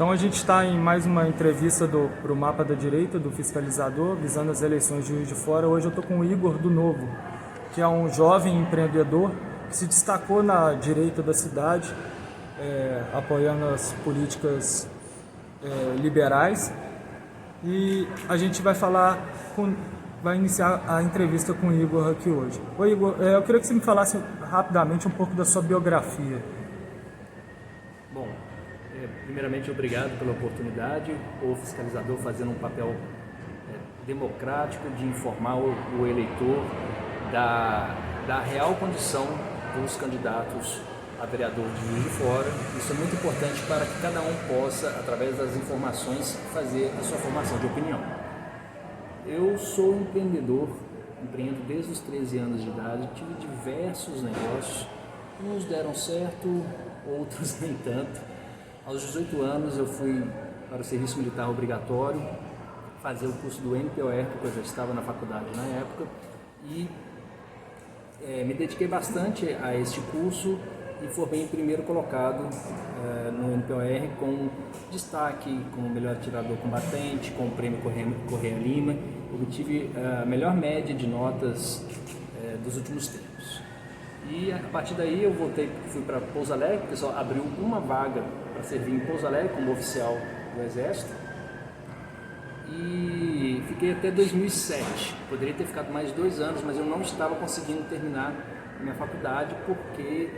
Então a gente está em mais uma entrevista para o Mapa da Direita, do Fiscalizador, visando as eleições de Juiz de Fora. Hoje eu estou com o Igor do Novo, que é um jovem empreendedor que se destacou na direita da cidade, apoiando as políticas liberais. E a gente vai iniciar a entrevista com o Igor aqui hoje. Oi, Igor, eu queria que você me falasse rapidamente um pouco da sua biografia. Bom, primeiramente obrigado pela oportunidade, o fiscalizador fazendo um papel democrático de informar o eleitor da real condição dos candidatos a vereador de Juiz de Fora. Isso é muito importante para que cada um possa, através das informações, fazer a sua formação de opinião. Eu sou empreendedor, empreendo desde os 13 anos de idade, tive diversos negócios, uns deram certo, outros nem tanto. Aos 18 anos eu fui para o serviço militar obrigatório, fazer o curso do NPOR, porque eu já estava na faculdade na época, e me dediquei bastante a este curso e formei em primeiro colocado no NPOR com destaque como melhor atirador combatente, com o prêmio Correia Lima. Obtive a melhor média de notas dos últimos tempos. E a partir daí eu fui para Pouso Alegre, o pessoal abriu uma vaga para servir em Pouso Alegre como oficial do Exército. E fiquei até 2007. Poderia ter ficado mais 2 anos, mas eu não estava conseguindo terminar minha faculdade porque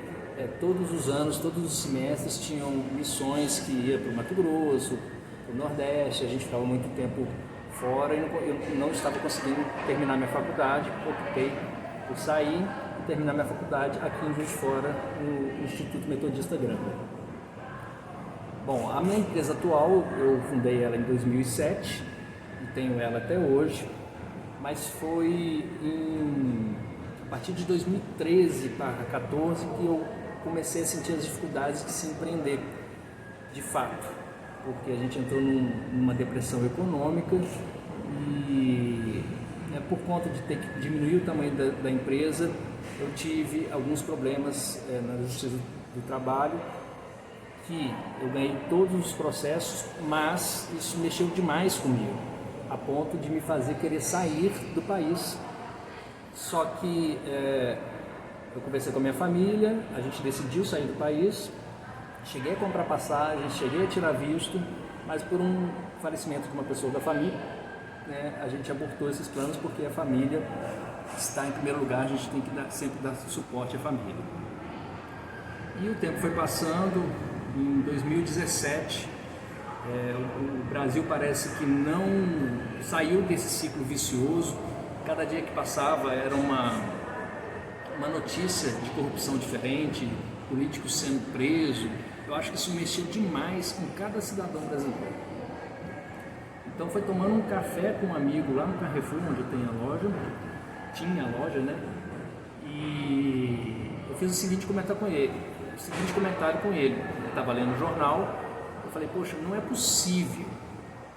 todos os anos, todos os semestres tinham missões que ia para o Mato Grosso, para o Nordeste, a gente ficava muito tempo fora e eu não estava conseguindo terminar minha faculdade. Optei por sair e terminar minha faculdade aqui em Juiz de Fora, no Instituto Metodista Grande. Bom, a minha empresa atual, eu fundei ela em 2007 e tenho ela até hoje, mas foi a partir de 2013 para 2014 que eu comecei a sentir as dificuldades de se empreender, de fato, porque a gente entrou numa depressão econômica e por conta de ter que diminuir o tamanho da empresa, eu tive alguns problemas na Justiça do Trabalho, que eu ganhei todos os processos, mas isso mexeu demais comigo, a ponto de me fazer querer sair do país. Só que eu conversei com a minha família, a gente decidiu sair do país, cheguei a comprar passagem, cheguei a tirar visto, mas por um falecimento de uma pessoa da família, a gente abortou esses planos porque a família está em primeiro lugar, a gente tem que sempre dar suporte à família. E o tempo foi passando, em 2017, o Brasil parece que não saiu desse ciclo vicioso. Cada dia que passava era uma notícia de corrupção diferente, políticos sendo presos. Eu acho que isso mexeu demais com cada cidadão brasileiro. Então foi tomando um café com um amigo lá no Carrefour, onde eu tenho a loja, tinha a loja, né? E eu fiz o seguinte comentário com ele. Ele estava lendo o jornal, eu falei, poxa, não é possível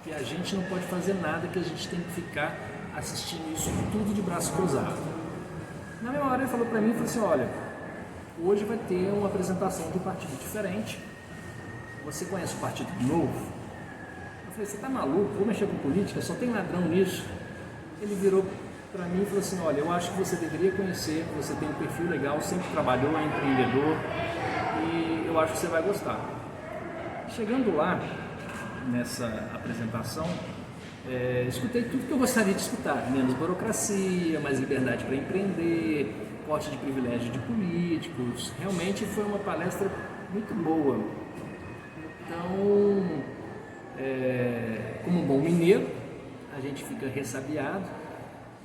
que a gente não pode fazer nada, que a gente tem que ficar assistindo isso tudo de braço cruzado. Na mesma hora ele falou para mim, falou assim, olha, hoje vai ter uma apresentação de um partido diferente, você conhece o Partido Novo? Eu falei, você tá maluco? Vou mexer com política? Só tem ladrão nisso? Ele virou para mim e falou assim, olha, eu acho que você deveria conhecer, você tem um perfil legal, sempre trabalhou, é empreendedor e eu acho que você vai gostar. Chegando lá, nessa apresentação, escutei tudo que eu gostaria de escutar, menos burocracia, mais liberdade para empreender, corte de privilégio de políticos. Realmente foi uma palestra muito boa. Então, como um bom mineiro, a gente fica ressabiado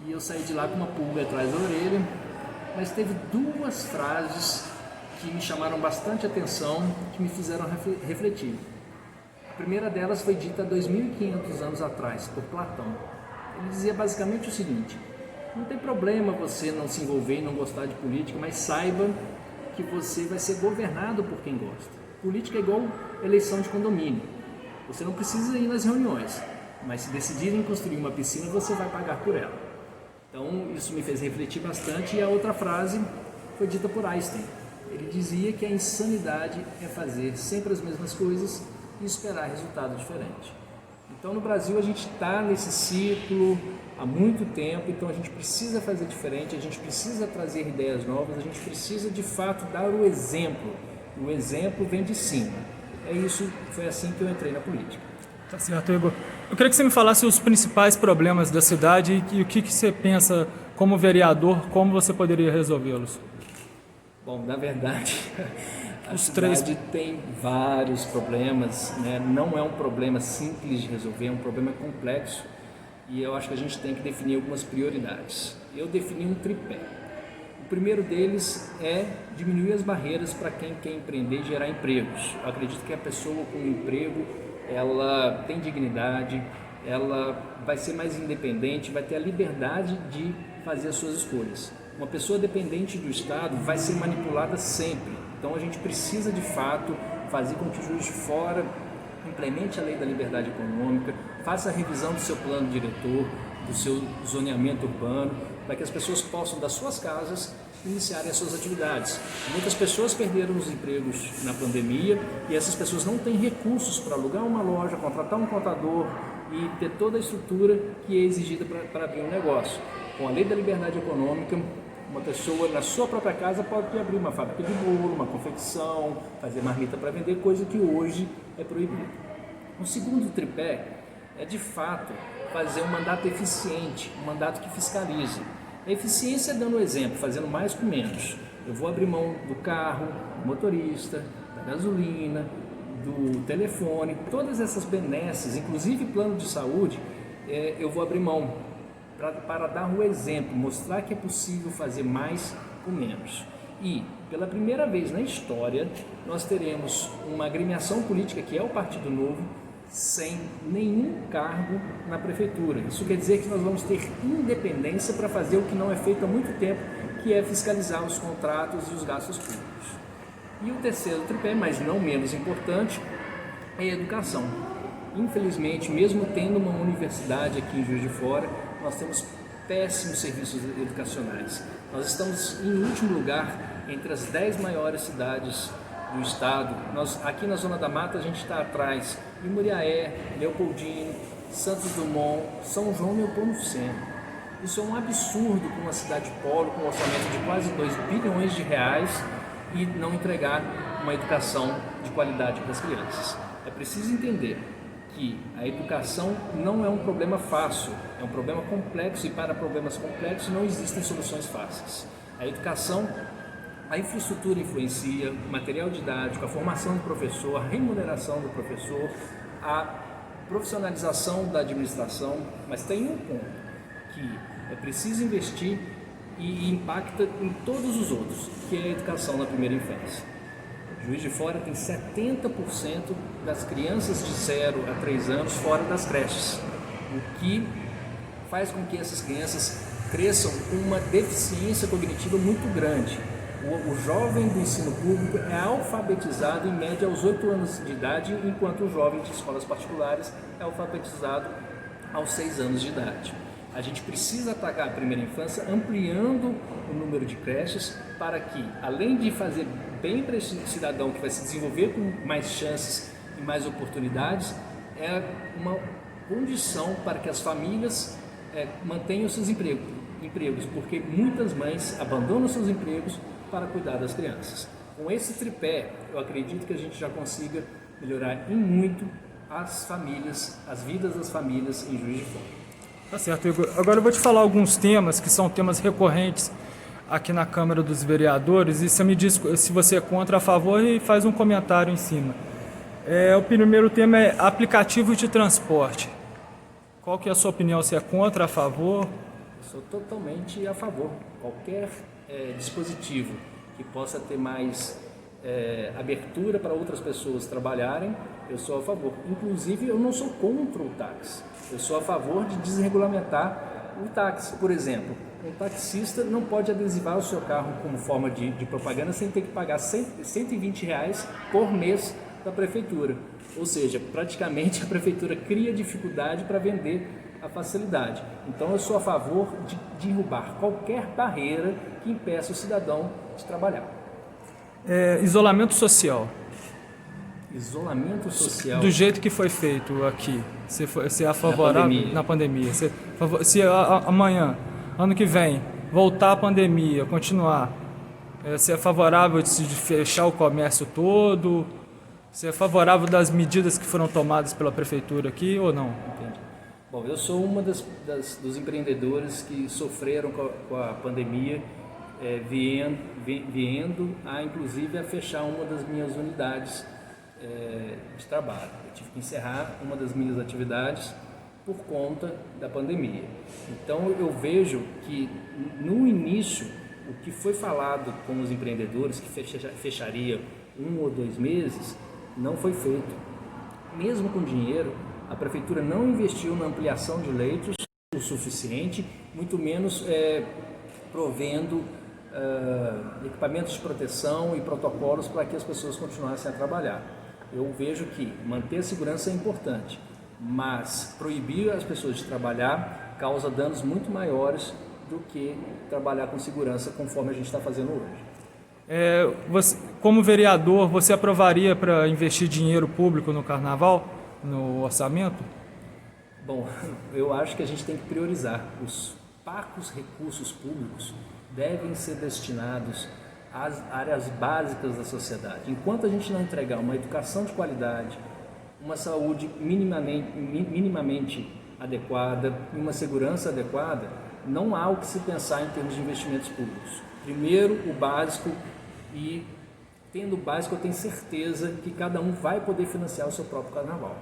e eu saí de lá com uma pulga atrás da orelha, mas teve 2 frases que me chamaram bastante atenção, que me fizeram refletir. A primeira delas foi dita há 2.500 anos atrás, por Platão. Ele dizia basicamente o seguinte, não tem problema você não se envolver e não gostar de política, mas saiba que você vai ser governado por quem gosta. Política é igual eleição de condomínio. Você não precisa ir nas reuniões, mas se decidirem construir uma piscina, você vai pagar por ela. Então isso me fez refletir bastante. E a outra frase foi dita por Einstein. Ele dizia que a insanidade é fazer sempre as mesmas coisas e esperar resultado diferente. Então, no Brasil, a gente está nesse ciclo há muito tempo, então a gente precisa fazer diferente, a gente precisa trazer ideias novas, a gente precisa, de fato, dar o exemplo. O exemplo vem de cima. É isso, foi assim que eu entrei na política. Tá certo, Igor. Eu queria que você me falasse os principais problemas da cidade e o que você pensa como vereador, como você poderia resolvê-los. Bom, na verdade, a cidade tem vários problemas, né? Não é um problema simples de resolver, é um problema complexo e eu acho que a gente tem que definir algumas prioridades. Eu defini um tripé. O primeiro deles é diminuir as barreiras para quem quer empreender e gerar empregos. Eu acredito que a pessoa com um emprego, ela tem dignidade, ela vai ser mais independente, vai ter a liberdade de fazer as suas escolhas. Uma pessoa dependente do Estado vai ser manipulada sempre. Então a gente precisa de fato fazer com que o Juiz de Fora implemente a lei da liberdade econômica, faça a revisão do seu plano diretor, do seu zoneamento urbano, para que as pessoas possam, das suas casas, iniciarem as suas atividades. Muitas pessoas perderam os empregos na pandemia e essas pessoas não têm recursos para alugar uma loja, contratar um contador e ter toda a estrutura que é exigida para abrir um negócio. Com a lei da liberdade econômica, uma pessoa na sua própria casa pode abrir uma fábrica de bolo, uma confecção, fazer marmita para vender, coisa que hoje é proibida. O segundo tripé é, de fato, fazer um mandato eficiente, um mandato que fiscalize. A eficiência é dando exemplo, fazendo mais com menos. Eu vou abrir mão do carro, do motorista, da gasolina, do telefone, todas essas benesses, inclusive plano de saúde, eu vou abrir mão para dar um exemplo, mostrar que é possível fazer mais com menos. E, pela primeira vez na história, nós teremos uma agremiação política, que é o Partido Novo, sem nenhum cargo na prefeitura. Isso quer dizer que nós vamos ter independência para fazer o que não é feito há muito tempo, que é fiscalizar os contratos e os gastos públicos. E o terceiro tripé, mas não menos importante, é a educação. Infelizmente, mesmo tendo uma universidade aqui em Juiz de Fora, nós temos péssimos serviços educacionais. Nós estamos em último lugar entre as 10 maiores cidades do estado. Aqui na Zona da Mata, a gente está atrás de Muriaé, Leopoldino, Santos Dumont, São João e Nepomuceno. Isso é um absurdo com uma cidade polo, com um orçamento de quase 2 bilhões de reais e não entregar uma educação de qualidade para as crianças. É preciso entender que a educação não é um problema fácil, é um problema complexo e para problemas complexos não existem soluções fáceis. A educação, a infraestrutura influencia, o material didático, a formação do professor, a remuneração do professor, a profissionalização da administração, mas tem um ponto que é preciso investir e impacta em todos os outros, que é a educação na primeira infância. Juiz de Fora tem 70% das crianças de 0 a 3 anos fora das creches, o que faz com que essas crianças cresçam com uma deficiência cognitiva muito grande. O jovem do ensino público é alfabetizado em média aos 8 anos de idade, enquanto o jovem de escolas particulares é alfabetizado aos 6 anos de idade. A gente precisa atacar a primeira infância ampliando o número de creches para que, além de fazer bem para esse cidadão que vai se desenvolver com mais chances e mais oportunidades, é uma condição para que as famílias mantenham seus empregos, porque muitas mães abandonam seus empregos para cuidar das crianças. Com esse tripé, eu acredito que a gente já consiga melhorar em muito as famílias, as vidas das famílias em Juiz de Fora. Tá certo, Igor. Agora eu vou te falar alguns temas que são temas recorrentes aqui na Câmara dos Vereadores e você me diz se você é contra, a favor e faz um comentário em cima. O primeiro tema é aplicativos de transporte. Qual que é a sua opinião? Você é contra, a favor? Sou totalmente a favor. Qualquer dispositivo que possa ter mais abertura para outras pessoas trabalharem, eu sou a favor. Inclusive, eu não sou contra o táxi. Eu sou a favor de desregulamentar o táxi. Por exemplo, um taxista não pode adesivar o seu carro como forma de propaganda sem ter que pagar R$120 por mês da prefeitura. Ou seja, praticamente a prefeitura cria dificuldade para vender a facilidade. Então eu sou a favor de derrubar qualquer barreira que impeça o cidadão de trabalhar. Isolamento social. Isolamento social. Do jeito que foi feito aqui, você é favorável na pandemia? Se amanhã, ano que vem, voltar a pandemia, continuar, você é favorável de fechar o comércio todo? Você é favorável das medidas que foram tomadas pela prefeitura aqui ou não? Entendi. Bom, eu sou uma dos empreendedores que sofreram com a pandemia, vindo inclusive a fechar uma das minhas unidades de trabalho. Eu tive que encerrar uma das minhas atividades por conta da pandemia. Então eu vejo que no início o que foi falado com os empreendedores que fecharia 1 ou 2 meses não foi feito. Mesmo com dinheiro, a prefeitura não investiu na ampliação de leitos o suficiente, muito menos provendo equipamentos de proteção e protocolos para que as pessoas continuassem a trabalhar. Eu vejo que manter a segurança é importante, mas proibir as pessoas de trabalhar causa danos muito maiores do que trabalhar com segurança, conforme a gente está fazendo hoje. Você, como vereador, você aprovaria para investir dinheiro público no carnaval, no orçamento? Bom, eu acho que a gente tem que priorizar. Os parcos recursos públicos devem ser destinados às áreas básicas da sociedade. Enquanto a gente não entregar uma educação de qualidade, uma saúde minimamente adequada e uma segurança adequada, não há o que se pensar em termos de investimentos públicos. Primeiro, o básico, e tendo o básico, eu tenho certeza que cada um vai poder financiar o seu próprio carnaval.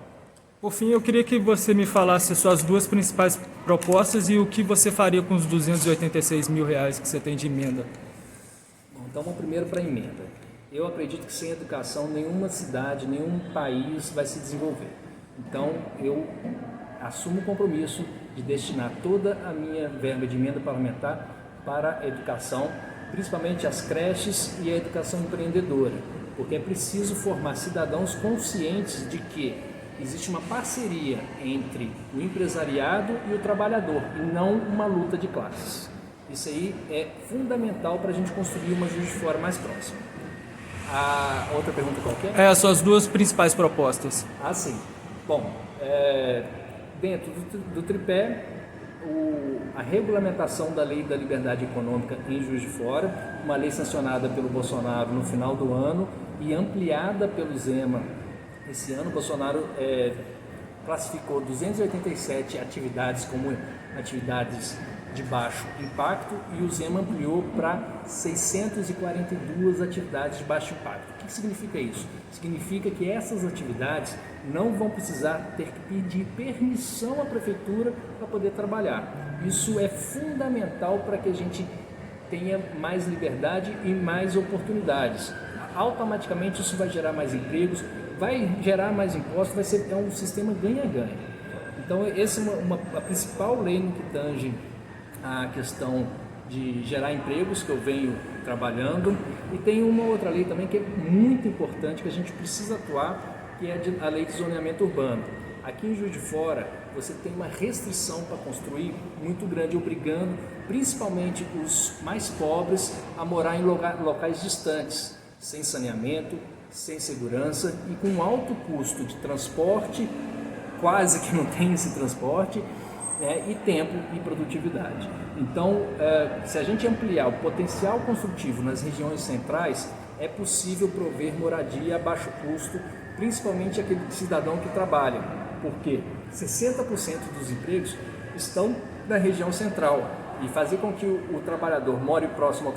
Por fim, eu queria que você me falasse suas 2 principais propostas e o que você faria com os R$286 mil que você tem de emenda. Bom, então vamos primeiro para a emenda. Eu acredito que sem educação nenhuma cidade, nenhum país vai se desenvolver. Então eu assumo o compromisso de destinar toda a minha verba de emenda parlamentar para a educação, principalmente as creches e a educação empreendedora, porque é preciso formar cidadãos conscientes de que existe uma parceria entre o empresariado e o trabalhador, e não uma luta de classes. Isso aí é fundamental para a gente construir uma Juiz de Fora mais próxima. A outra pergunta qual que é? As suas 2 principais propostas. Ah, sim. Bom, dentro do tripé, a regulamentação da Lei da Liberdade Econômica em Juiz de Fora, uma lei sancionada pelo Bolsonaro no final do ano e ampliada pelo Zema. Esse ano, o Bolsonaro classificou 287 atividades como atividades de baixo impacto e o Zema ampliou para 642 atividades de baixo impacto. O que significa isso? Significa que essas atividades não vão precisar ter que pedir permissão à prefeitura para poder trabalhar. Isso é fundamental para que a gente tenha mais liberdade e mais oportunidades. Automaticamente isso vai gerar mais empregos, vai gerar mais impostos, vai ser um sistema ganha-ganha. Então essa é a principal lei no que tange a questão de gerar empregos que eu venho trabalhando, e tem uma outra lei também que é muito importante, que a gente precisa atuar, que é a lei de zoneamento urbano. Aqui em Juiz de Fora você tem uma restrição para construir muito grande, obrigando principalmente os mais pobres a morar em locais distantes, sem saneamento, sem segurança e com alto custo de transporte, quase que não tem esse transporte, e tempo e produtividade. Então, se a gente ampliar o potencial construtivo nas regiões centrais, é possível prover moradia a baixo custo, principalmente aquele cidadão que trabalha, porque 60% dos empregos estão na região central, e fazer com que o trabalhador more próximo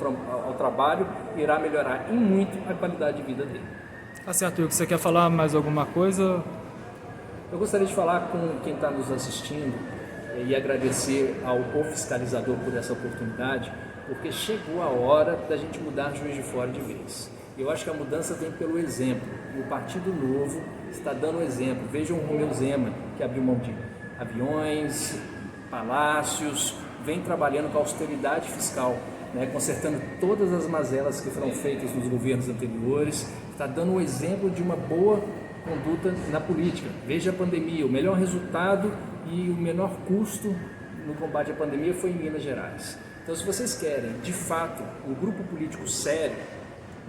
ao trabalho irá melhorar em muito a qualidade de vida dele. Tá certo, Hugo. Você quer falar mais alguma coisa? Eu gostaria de falar com quem está nos assistindo e agradecer ao fiscalizador por essa oportunidade, porque chegou a hora da gente mudar Juiz de Fora de vez. Eu acho que a mudança vem pelo exemplo, e o Partido Novo está dando exemplo. Vejam o Romeu Zema, que abriu mão de aviões, palácios, vem trabalhando com a austeridade fiscal, consertando todas as mazelas que foram feitas nos governos anteriores, está dando um exemplo de uma boa conduta na política. Veja a pandemia, o melhor resultado e o menor custo no combate à pandemia foi em Minas Gerais. Então, se vocês querem, de fato, um grupo político sério,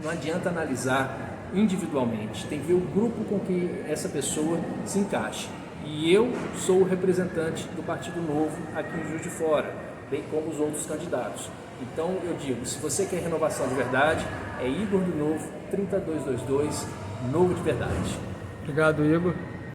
não adianta analisar individualmente, tem que ver o grupo com que essa pessoa se encaixe. E eu sou o representante do Partido Novo aqui em Juiz de Fora, bem como os outros candidatos. Então eu digo, se você quer renovação de verdade, é Igor do Novo, 3222, Novo de Verdade. Obrigado, Igor.